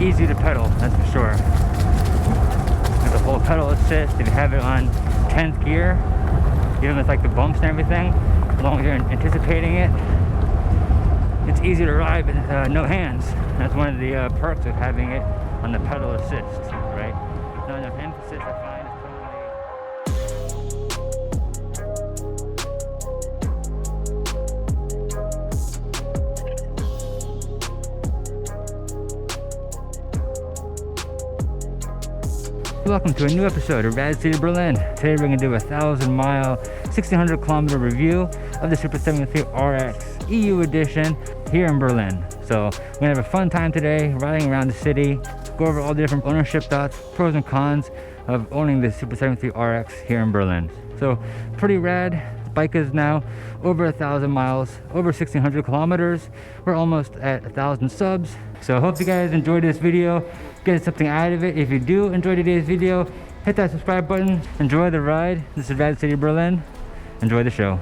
easy to pedal, that's for sure. With the whole pedal assist, if you have it on 10th gear, even with like the bumps and everything, as long as you're anticipating it, it's easy to ride with no hands. That's one of the perks of having it on the pedal assist, right? Not enough emphasis, I find, is Welcome to a new episode of Rad City Berlin. Today we're going to do a 1,000-mile, 1,600 kilometer review of the Super73 RX EU edition here in Berlin. So we're going to have a fun time today riding around the city, go over all the different ownership thoughts, pros and cons of owning the Super73 RX here in Berlin. So pretty rad. Bike is now over 1,000 miles, over 1,600 kilometers. We're almost at 1,000 subs. So I hope you guys enjoyed this video, get something out of it. If you do enjoy today's video, hit that subscribe button. Enjoy the ride. This is Rad City Berlin. Enjoy the show.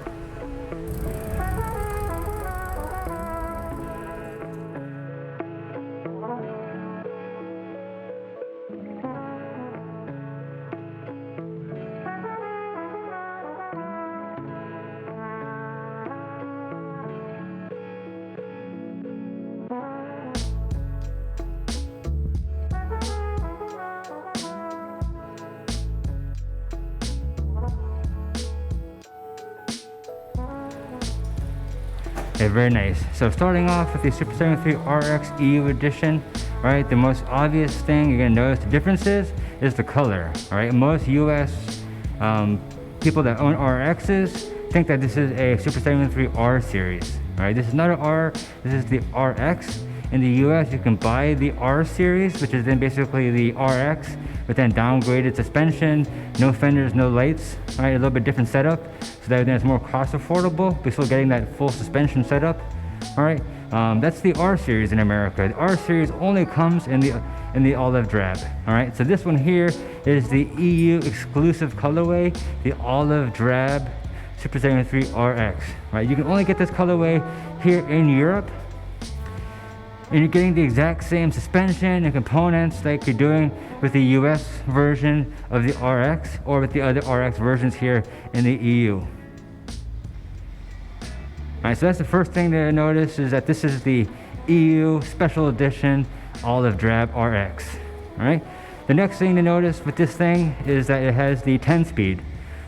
Okay, very nice. So starting off with the Super73 RX EU edition, right? The most obvious thing you're gonna notice the differences is the color, right? Most US people that own RXs think that this is a Super73 R series, right? This is not an R, this is the RX. In the US, you can buy the R series, which is then basically the RX, but then downgraded suspension, no fenders, no lights, right? A little bit different setup, so that then it's more cost affordable, but still getting that full suspension setup, all right? That's the R series in America. The R series only comes in the Olive Drab, all right? So this one here is the EU exclusive colorway, the Olive Drab Super73 RX, right? You can only get this colorway here in Europe, and you're getting the exact same suspension and components like you're doing with the US version of the RX or with the other RX versions here in the EU. Alright, so that's the first thing to notice, is that this is the EU special edition Olive Drab RX. Alright, the next thing to notice with this thing is that it has the 10-speed.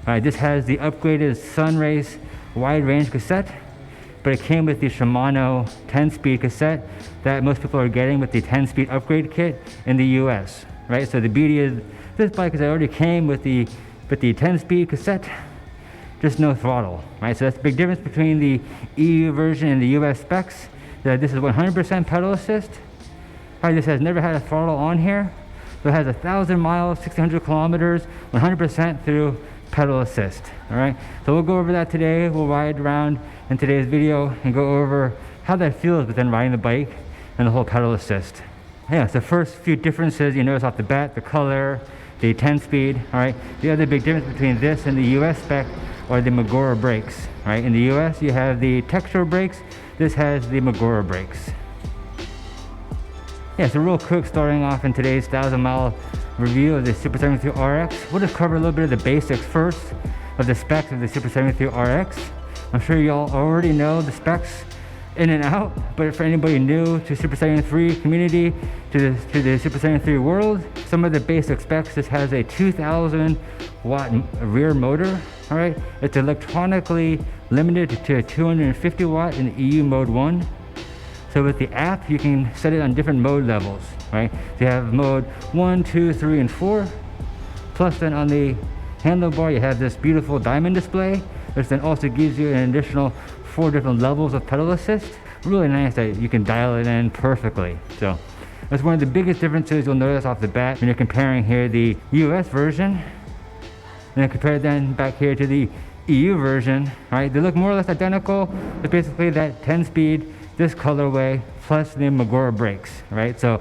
Alright, this has the upgraded Sunrace wide range cassette, but it came with the Shimano 10-speed cassette that most people are getting with the 10-speed upgrade kit in the US, right? So the beauty of this bike is it already came with the 10-speed cassette, just no throttle, right? So that's the big difference between the EU version and the US specs. That this is 100% pedal assist. Right, this has never had a throttle on here, so it has 1,000 miles, 1,600 kilometers, 100% through pedal assist. All right, so we'll go over that today. We'll ride around in today's video and go over how that feels within riding the bike and the whole pedal assist. Yeah, so first few differences you notice off the bat: the color, the 10-speed. All right, the other big difference between this and the US spec are the Magura brakes. Right, in the US you have the texture brakes. This has the Magura brakes. Yeah, so real quick, starting off in today's 1,000-mile review of the Super73 RX, we'll just cover a little bit of the basics first of the specs of the Super73 RX. I'm sure you all already know the specs in and out, but for anybody new to Super73 community, to the Super73 world, some of the basic specs: this has a 2,000 watt rear motor. All right, it's electronically limited to 250 watt in the EU mode 1. So with the app, you can set it on different mode levels, right? So you have mode 1, 2, 3, and 4. Plus then on the handlebar, you have this beautiful diamond display, which then also gives you an additional 4 different levels of pedal assist. Really nice that you can dial it in perfectly. So that's one of the biggest differences you'll notice off the bat when you're comparing here the US version, and then compare then back here to the EU version, right? They look more or less identical. It's basically that 10-speed, this colorway, plus the Magura brakes, right? So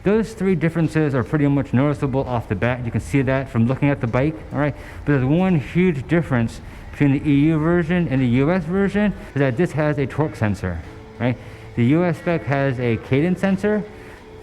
those 3 differences are pretty much noticeable off the bat. You can see that from looking at the bike, all right? But there's one huge difference between the EU version and the US version, is that this has a torque sensor, right? The US spec has a cadence sensor.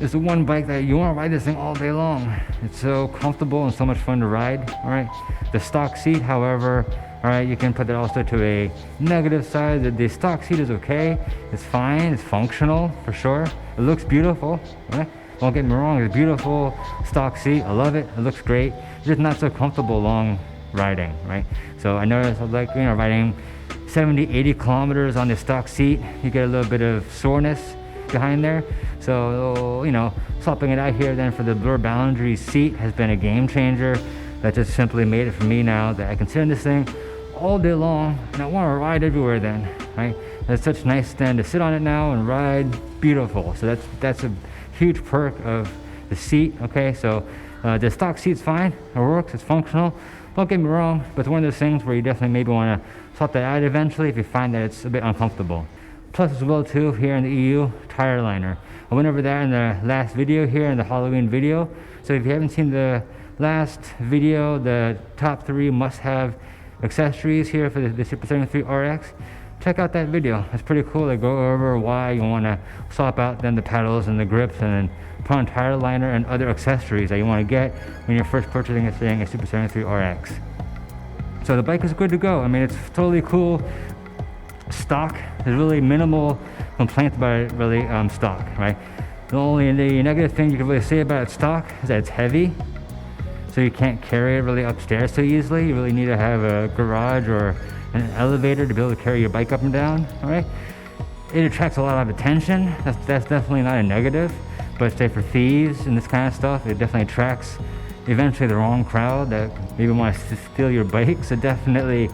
It's the one bike that you want to ride this thing all day long. It's so comfortable and so much fun to ride. All right, the stock seat, however, all right, you can put that also to a negative side. The stock seat is okay. It's fine. It's functional for sure. It looks beautiful. Right? Don't get me wrong. It's a beautiful stock seat. I love it. It looks great. It's just not so comfortable long riding, right? So I noticed, like, you know, riding 70, 80 kilometers on the stock seat, you get a little bit of soreness behind there. So, you know, swapping it out here then for the Blur Boundary seat has been a game changer. That just simply made it for me now that I can sit in this thing all day long and I want to ride everywhere then, right? It's such nice then to sit on it now and ride. Beautiful. So that's a huge perk of the seat. Okay, so the stock seat's fine. It works. It's functional. Don't get me wrong, but it's one of those things where you definitely maybe want to swap that out eventually if you find that it's a bit uncomfortable. Plus as well too, here in the EU, tire liner. I went over that in the last video here, in the Halloween video. So if you haven't seen the last video, the top 3 must-have accessories here for the Super73 RX, check out that video. It's pretty cool. I go over why you want to swap out then the pedals and the grips and then put on tire liner and other accessories that you want to get when you're first purchasing a Super73 RX. So the bike is good to go. I mean, it's totally cool. Stock, there's really minimal complaints about it, really stock, right? The only negative thing you can really say about it stock is that it's heavy, so you can't carry it really upstairs so easily. You really need to have a garage or an elevator to be able to carry your bike up and down. All right, it attracts a lot of attention. That's definitely not a negative, but say for thieves and this kind of stuff, it definitely attracts eventually the wrong crowd that maybe wants to steal your bike. So definitely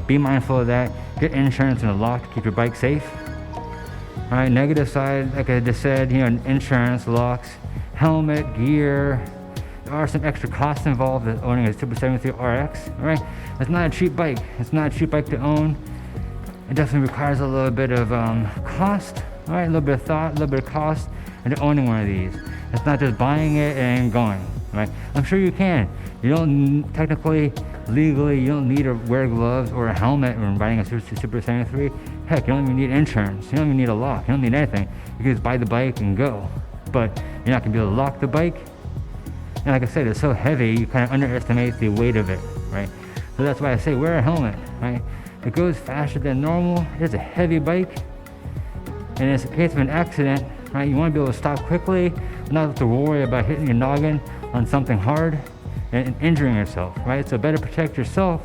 be mindful of that. Get insurance and a lock to keep your bike safe. All right, negative side, like I just said, you know, insurance, locks, helmet, gear. There are some extra costs involved with owning a Super73 RX. All right, it's not a cheap bike. It's not a cheap bike to own. It definitely requires a little bit of cost. All right, a little bit of thought, a little bit of cost into owning one of these. It's not just buying it and going. Right? I'm sure you can. You don't technically, legally, you don't need to wear gloves or a helmet when riding a Super 73. Heck, you don't even need insurance. You don't even need a lock. You don't need anything. You can just buy the bike and go. But you're not gonna be able to lock the bike. And like I said, it's so heavy, you kind of underestimate the weight of it, right? So that's why I say wear a helmet, right? It goes faster than normal. It's a heavy bike. And in case of an accident, right, you want to be able to stop quickly, not have to worry about hitting your noggin on something hard and injuring yourself, right? So better protect yourself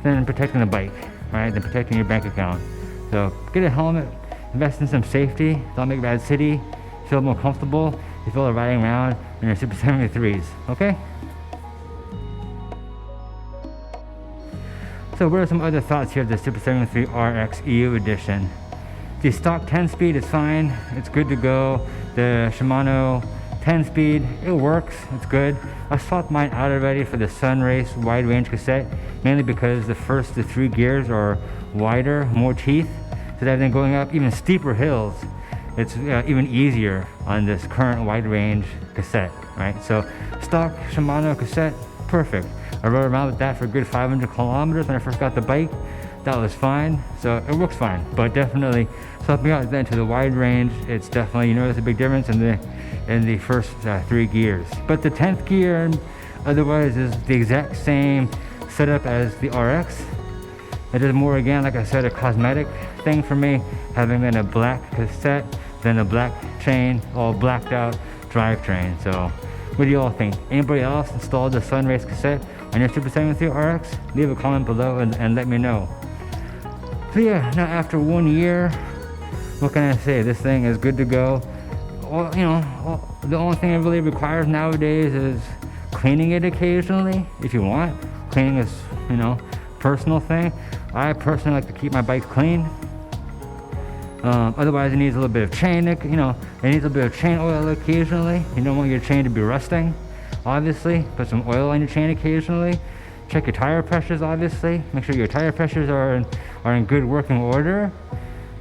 than protecting the bike, right? Than protecting your bank account. So get a helmet, invest in some safety, don't make a bad city, feel more comfortable, you feel like riding around in your Super 73s, okay? So what are some other thoughts here of the Super 73 RX EU edition? The stock 10-speed is fine, it's good to go. The Shimano 10-speed, it works, it's good. I swapped mine out already for the Sunrace wide range cassette, mainly because the first 3 gears are wider, more teeth, so that then going up even steeper hills, it's even easier on this current wide range cassette, right? So stock Shimano cassette, perfect. I rode around with that for a good 500 kilometers when I first got the bike. That was fine, so it works fine. But definitely swapping out then to the wide range, it's definitely, you notice a big difference in the first 3 gears. But the 10th gear otherwise is the exact same setup as the RX. It is more, again, like I said, a cosmetic thing for me, having then a black cassette, then a black chain, all blacked out drivetrain. So what do you all think? Anybody else installed the Sunrace cassette on your Super 73 RX? Leave a comment below and let me know. So yeah, now after 1 year, what can I say? This thing is good to go. Well, you know, the only thing it really requires nowadays is cleaning it occasionally, if you want. Cleaning is, you know, personal thing. I personally like to keep my bike clean. Otherwise, it needs a little bit of chain, you know, it needs a bit of chain oil occasionally. You don't want your chain to be rusting, obviously. Put some oil on your chain occasionally. Check your tire pressures, obviously. Make sure your tire pressures are in good working order.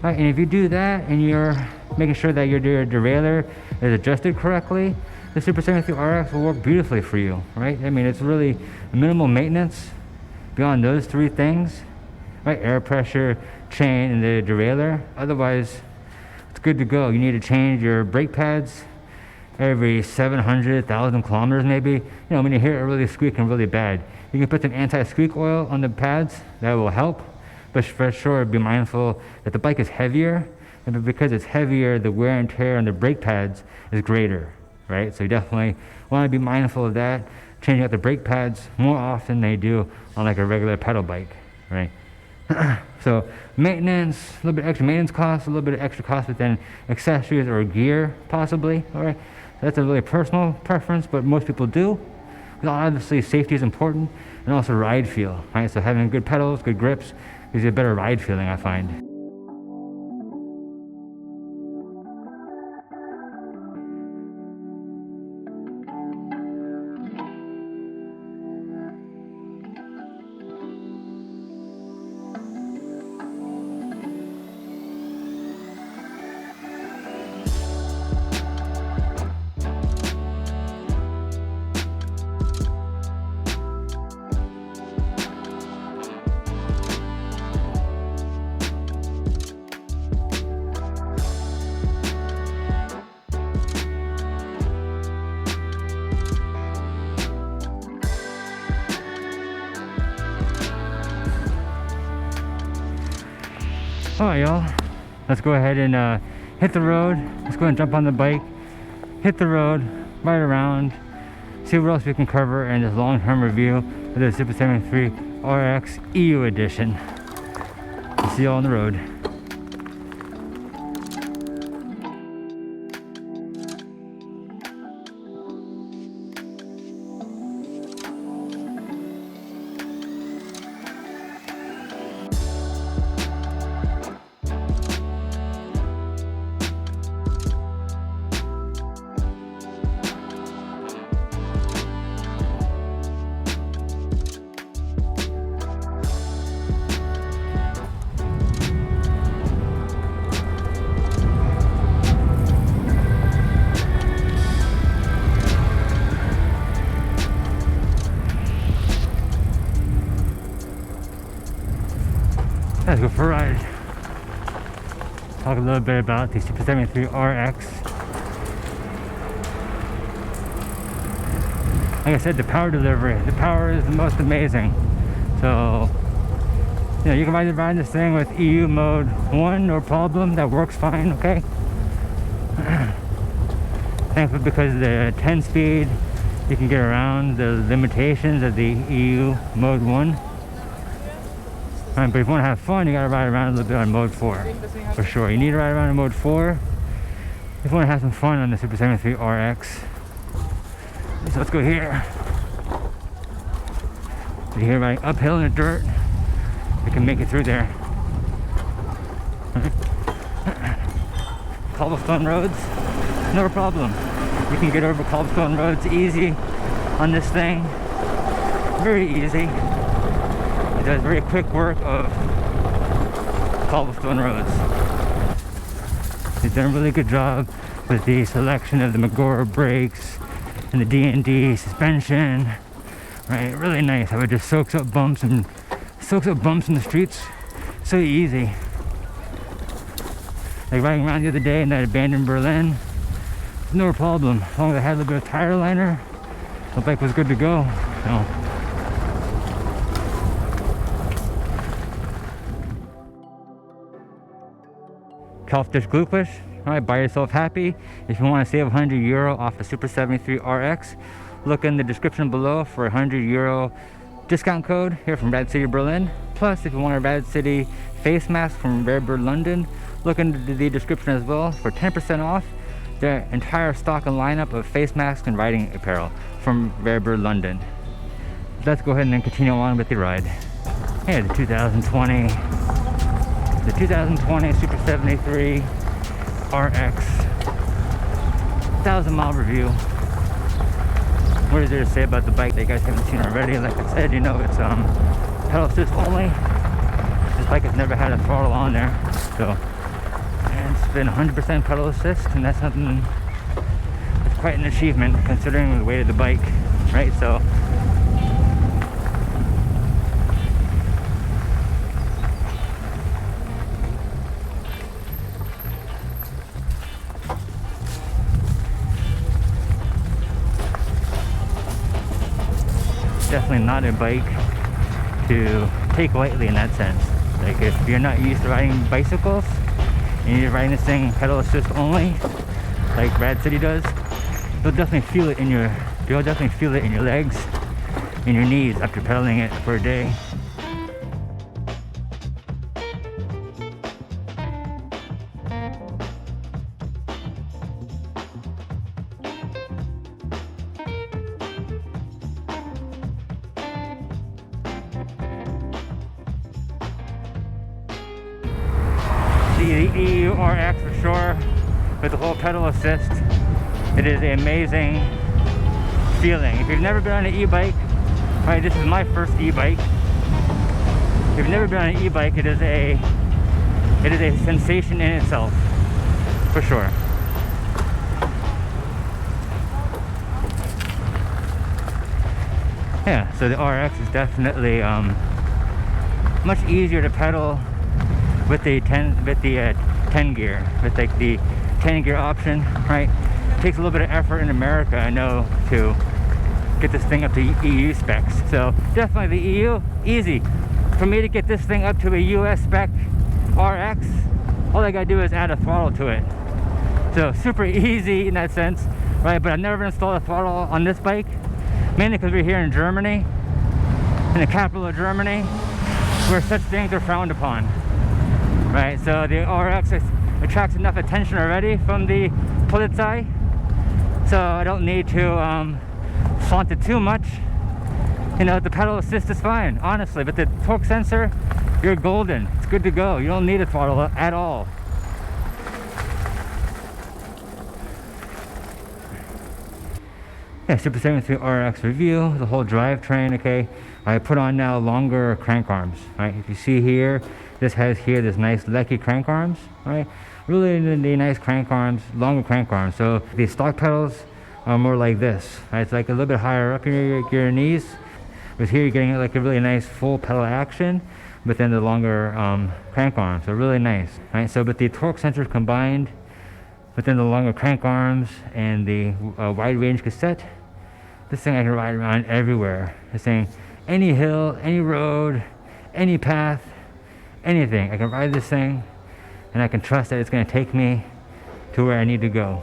Right, and if you do that and you're making sure that your derailleur is adjusted correctly, the Super 73 RX will work beautifully for you, right? I mean, it's really minimal maintenance beyond those 3 things, right? Air pressure, chain, and the derailleur. Otherwise, it's good to go. You need to change your brake pads every 700,000 kilometers maybe. You know, when you hear it really squeaking really bad, you can put some anti-squeak oil on the pads. That will help. But for sure, be mindful that the bike is heavier, and because it's heavier, the wear and tear on the brake pads is greater, right? So you definitely want to be mindful of that, changing out the brake pads more often than they do on like a regular pedal bike, right? So maintenance, a little bit extra maintenance costs, a little bit of extra cost within accessories or gear possibly, all right? That's a really personal preference, but most people do. Obviously, safety is important, and also ride feel, right? So having good pedals, good grips, gives you a better ride feeling, I find. Alright y'all, let's go ahead and hit the road. Let's go ahead and jump on the bike, hit the road, ride around, see what else we can cover in this long-term review of the Super73 RX EU edition. I'll see you all on the road. Let's go for a ride. Talk a little bit about the Super73 RX. Like I said, the power delivery, the power is the most amazing. So, you know, you can ride this thing with EU mode 1, no problem, that works fine, okay? Thankfully, because of the 10 speed, you can get around the limitations of the EU mode 1. But if you want to have fun, you gotta ride around a little bit on mode 4, for sure. You need to ride around in mode 4 if you want to have some fun on the Super73 RX. So let's go here. You're here riding uphill in the dirt. You can make it through there. Cobblestone roads, no problem. You can get over cobblestone roads easy on this thing. Very easy. It does very quick work of cobblestone roads. They've done a really good job with the selection of the Magora brakes and the D&D suspension. Right, really nice how it just soaks up bumps in the streets. So easy. Like riding around the other day in that abandoned Berlin, no problem. As long as I had a little bit of tire liner, the bike was good to go. So. Kalfdish Glücklich. Alright, buy yourself happy. If you want to save €100 off the Super73 RX, look in the description below for a €100 discount code here from Rad City Berlin. Plus, if you want a Rad City face mask from Rare Bird London, look into the description as well for 10% off their entire stock and lineup of face masks and riding apparel from Rare Bird London. Let's go ahead and then continue on with the ride. Hey, the 2020 Super73 RX 1,000-mile review. What is there to say about the bike that you guys haven't seen already? Like I said, you know, it's pedal assist only. This bike has never had a throttle on there, so and it's been 100% pedal assist, and that's something that's quite an achievement considering the weight of the bike, right? So definitely not a bike to take lightly in that sense. Like if you're not used to riding bicycles and you're riding this thing pedal assist only, like Rad City does, you'll definitely feel it in your legs and your knees after pedaling it for a day. The EU RX for sure, with the whole pedal assist, it is an amazing feeling. If you've never been on an e-bike, right, this is my first e-bike. If you've never been on an e-bike, it is a sensation in itself, for sure. Yeah, so the RX is definitely much easier to pedal with the 10 gear, with like the 10 gear option, right? It takes a little bit of effort in America, I know, to get this thing up to EU specs. So definitely the EU, easy. For me to get this thing up to a US spec RX, all I gotta do is add a throttle to it. So super easy in that sense, right? But I've never installed a throttle on this bike, mainly because we're here in Germany, in the capital of Germany, where such things are frowned upon. Right, so the RX attracts enough attention already from the Polizei, so I don't need to flaunt it too much. You know, the pedal assist is fine, honestly, but the torque sensor, you're golden. It's good to go. You don't need a throttle at all. Yeah, Super73 RX review, the whole drivetrain, okay. I put on now longer crank arms, right? If you see here, this has here this nice Lekkie crank arms, right? Really nice crank arms, longer crank arms. So the stock pedals are more like this, right? It's like a little bit higher up in your knees. But here you're getting like a really nice full pedal action, but then the longer crank arms, so really nice, right? So but the torque sensors combined within the longer crank arms and the wide range cassette, this thing I can ride around everywhere. This thing, any hill, any road, any path, anything. I can ride this thing and I can trust that it's going to take me to where I need to go.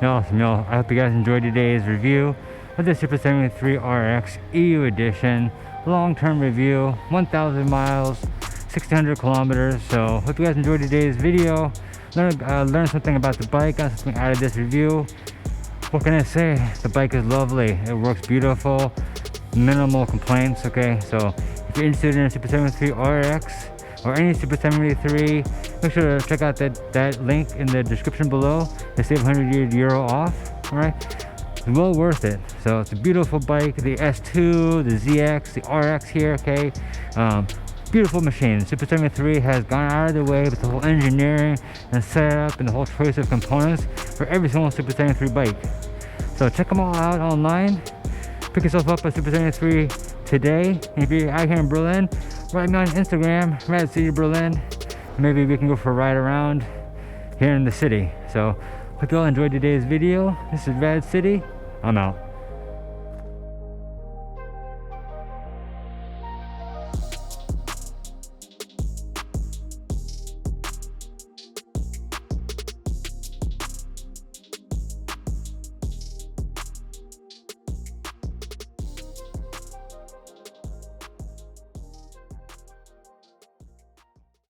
Awesome, y'all. I hope you guys enjoyed today's review of the Super73 RX EU edition. Long-term review, 1,000 miles, 1,600 kilometers. So hope you guys enjoyed today's video. Learn something about the bike, got something out of this review. What can I say? The bike is lovely. It works beautiful. Minimal complaints, okay? So if you're interested in a Super73 RX or any Super73, make sure to check out that link in the description below to save €100 off, alright? It's well worth it. So it's a beautiful bike, the S2, the ZX, the RX here, okay? Beautiful machine. Super73 has gone out of the way with the whole engineering and setup and the whole choice of components for every single Super73 bike. So check them all out online. Pick yourself up at Super73 today. And if you're out here in Berlin, write me on Instagram, Rad City Berlin. Maybe we can go for a ride around here in the city. So hope you all enjoyed today's video. This is Rad City. I'm out.